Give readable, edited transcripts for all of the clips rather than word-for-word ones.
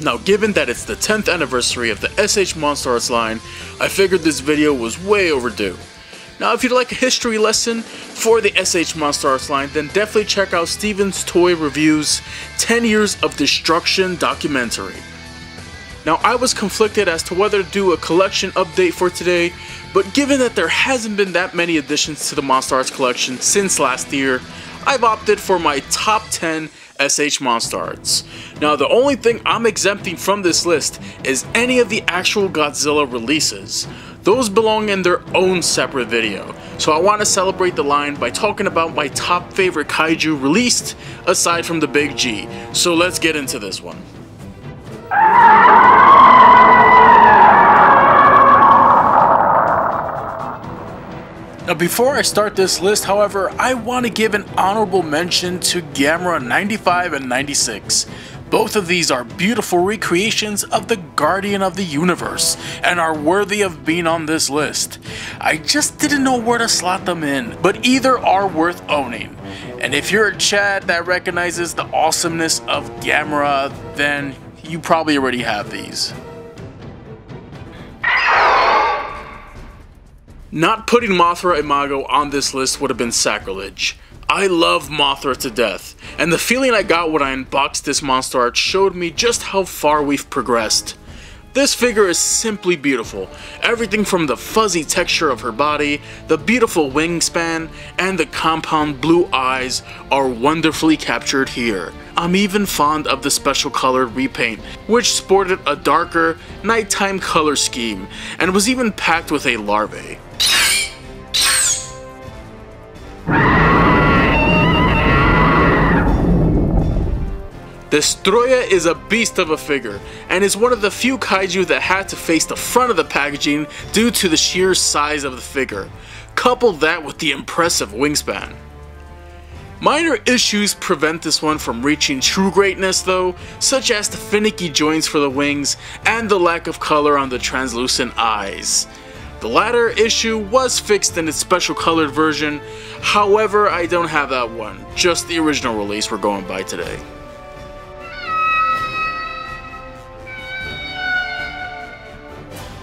Now, given that it's the 10th anniversary of the SH MonsterArts line, I figured this video was way overdue. Now, if you'd like a history lesson for the SH MonsterArts line, then definitely check out Steven's Toy Reviews 10 Years of Destruction documentary. Now, I was conflicted as to whether to do a collection update for today, but given that there hasn't been that many additions to the MonsterArts collection since last year, I've opted for my top 10 SH MonsterArts. Now, the only thing I'm exempting from this list is any of the actual Godzilla releases. Those belong in their own separate video, so I want to celebrate the line by talking about my top favorite kaiju released aside from the Big G. So let's get into this one. Now, before I start this list, however, I want to give an honorable mention to Gamera 95 and 96. Both of these are beautiful recreations of the Guardian of the Universe and are worthy of being on this list. I just didn't know where to slot them in, but either are worth owning. And if you're a Chad that recognizes the awesomeness of Gamera, then you probably already have these. Not putting Mothra Imago on this list would have been sacrilege. I love Mothra to death, and the feeling I got when I unboxed this MonsterArt showed me just how far we've progressed. This figure is simply beautiful. Everything from the fuzzy texture of her body, the beautiful wingspan, and the compound blue eyes are wonderfully captured here. I'm even fond of the special colored repaint, which sported a darker, nighttime color scheme, and was even packed with a larvae. Destroya is a beast of a figure, and is one of the few kaiju that had to face the front of the packaging due to the sheer size of the figure. Couple that with the impressive wingspan. Minor issues prevent this one from reaching true greatness though, such as the finicky joints for the wings and the lack of color on the translucent eyes. The latter issue was fixed in its special colored version, however I don't have that one, just the original release we're going by today.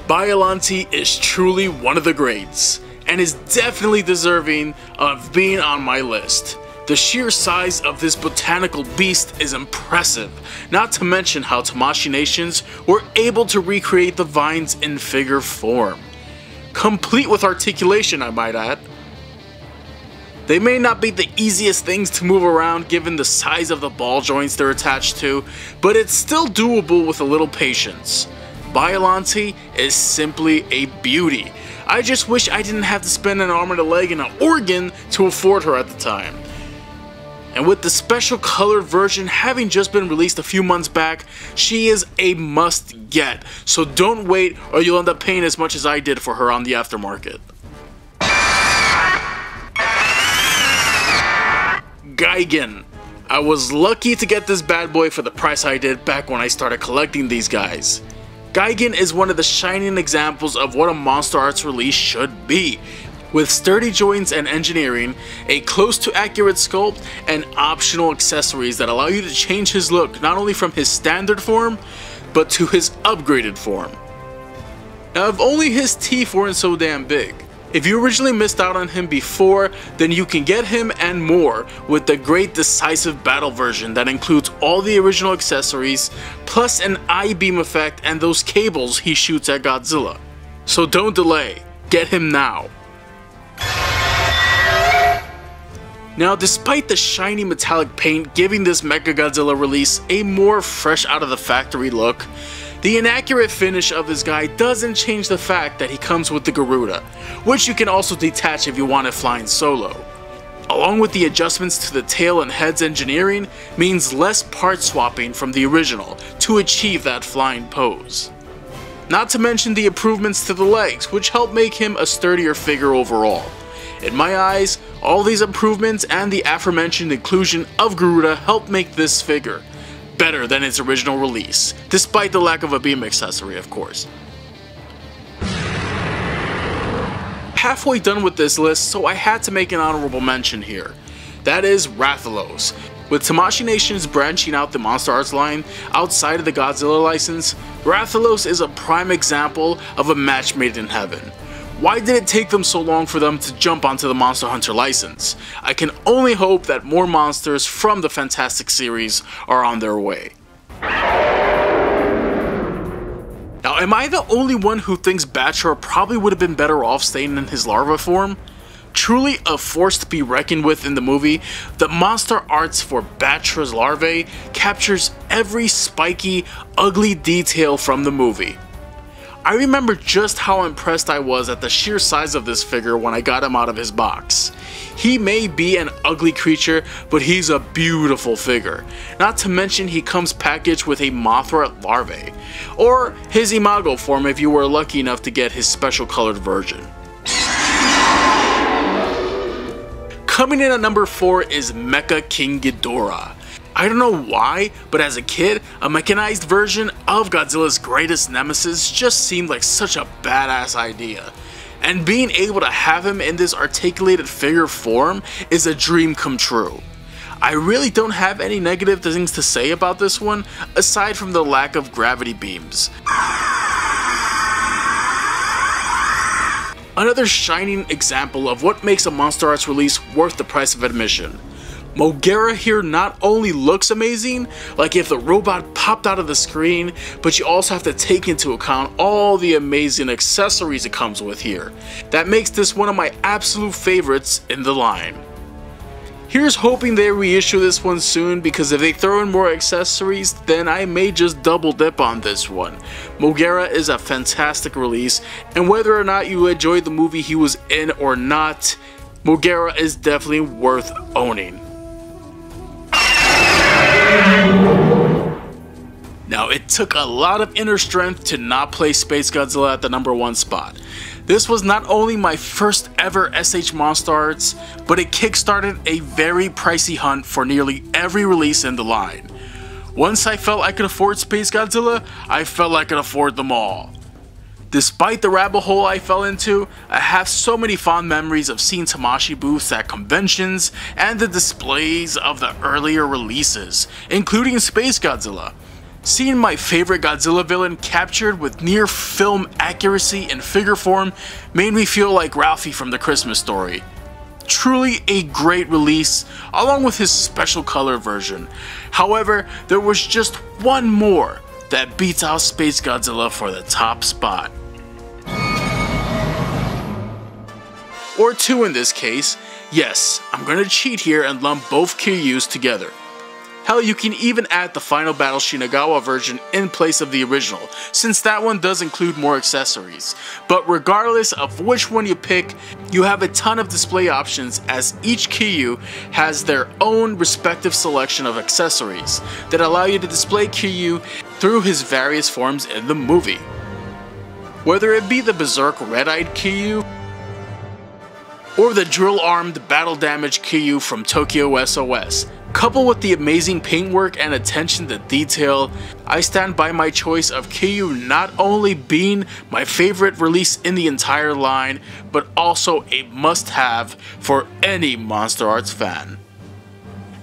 Biollante is truly one of the greats, and is definitely deserving of being on my list. The sheer size of this botanical beast is impressive, not to mention how Tamashii Nations were able to recreate the vines in figure form. Complete with articulation, I might add. They may not be the easiest things to move around given the size of the ball joints they're attached to, but it's still doable with a little patience. Biollante is simply a beauty. I just wish I didn't have to spend an arm and a leg and an organ to afford her at the time. And with the special colored version having just been released a few months back, she is a must get, so don't wait or you'll end up paying as much as I did for her on the aftermarket. Gigan. I was lucky to get this bad boy for the price I did back when I started collecting these guys. Gigan is one of the shining examples of what a MonsterArts release should be, with sturdy joints and engineering, a close to accurate sculpt, and optional accessories that allow you to change his look not only from his standard form, but to his upgraded form. Now, if only his teeth weren't so damn big. If you originally missed out on him before, then you can get him and more with the great decisive battle version that includes all the original accessories, plus an I-beam effect and those cables he shoots at Godzilla. So don't delay, get him now. Now, despite the shiny metallic paint giving this Mechagodzilla release a more fresh out of the factory look, the inaccurate finish of this guy doesn't change the fact that he comes with the Garuda, which you can also detach if you want it flying solo. Along with the adjustments to the tail and head's engineering means less part swapping from the original to achieve that flying pose. Not to mention the improvements to the legs, which help make him a sturdier figure overall. In my eyes, all these improvements and the aforementioned inclusion of Garuda help make this figure better than its original release, despite the lack of a beam accessory, of course. Halfway done with this list, so I had to make an honorable mention here. That is Rathalos. With Tamashii Nations branching out the MonsterArts line outside of the Godzilla license, Rathalos is a prime example of a match made in heaven. Why did it take them so long for them to jump onto the Monster Hunter license? I can only hope that more monsters from the Fantastic series are on their way. Now, am I the only one who thinks Batra probably would have been better off staying in his larva form? Truly a force to be reckoned with in the movie, the monster arts for Batra's larvae captures every spiky, ugly detail from the movie. I remember just how impressed I was at the sheer size of this figure when I got him out of his box. He may be an ugly creature, but he's a beautiful figure. Not to mention he comes packaged with a Mothra larvae, or his Imago form if you were lucky enough to get his special colored version. Coming in at number 4 is Mecca King Ghidorah. I don't know why, but as a kid, a mechanized version of Godzilla's greatest nemesis just seemed like such a badass idea. And being able to have him in this articulated figure form is a dream come true. I really don't have any negative things to say about this one, aside from the lack of gravity beams. Another shining example of what makes a MonsterArts release worth the price of admission. Moguera here not only looks amazing, like if the robot popped out of the screen, but you also have to take into account all the amazing accessories it comes with here. That makes this one of my absolute favorites in the line. Here's hoping they reissue this one soon, because if they throw in more accessories, then I may just double dip on this one. Moguera is a fantastic release, and whether or not you enjoyed the movie he was in or not, Moguera is definitely worth owning. Now, it took a lot of inner strength to not place Space Godzilla at the number 1 spot. This was not only my first ever SH MonsterArts, but it kickstarted a very pricey hunt for nearly every release in the line. Once I felt I could afford Space Godzilla, I felt I could afford them all. Despite the rabbit hole I fell into, I have so many fond memories of seeing Tamashii booths at conventions and the displays of the earlier releases, including Space Godzilla. Seeing my favorite Godzilla villain captured with near film accuracy in figure form made me feel like Ralphie from the Christmas Story. Truly a great release, along with his special color version. However, there was just one more that beats out Space Godzilla for the top spot. Or 2 in this case. Yes, I'm gonna cheat here and lump both Kiryus together. Hell, you can even add the Final Battle Shinagawa version in place of the original, since that one does include more accessories. But regardless of which one you pick, you have a ton of display options, as each Kiryu has their own respective selection of accessories that allow you to display Kiryu through his various forms in the movie. Whether it be the Berserk Red-Eyed Kiryu, or the drill-armed battle-damaged Kiryu from Tokyo SOS. Coupled with the amazing paintwork and attention to detail, I stand by my choice of Kiryu not only being my favorite release in the entire line, but also a must-have for any MonsterArts fan.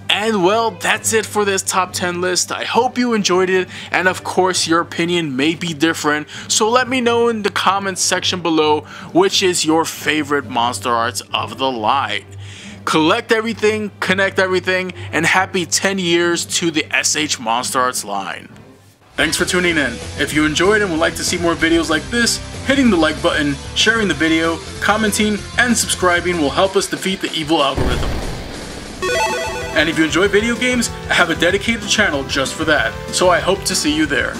And well, that's it for this top 10 list. I hope you enjoyed it, and of course your opinion may be different, so let me know in the comments section below which is your favorite MonsterArts of the line. Collect everything, connect everything, and happy 10 years to the SH MonsterArts line. Thanks for tuning in. If you enjoyed and would like to see more videos like this, hitting the like button, sharing the video, commenting, and subscribing will help us defeat the evil algorithm. And if you enjoy video games, I have a dedicated channel just for that, so I hope to see you there.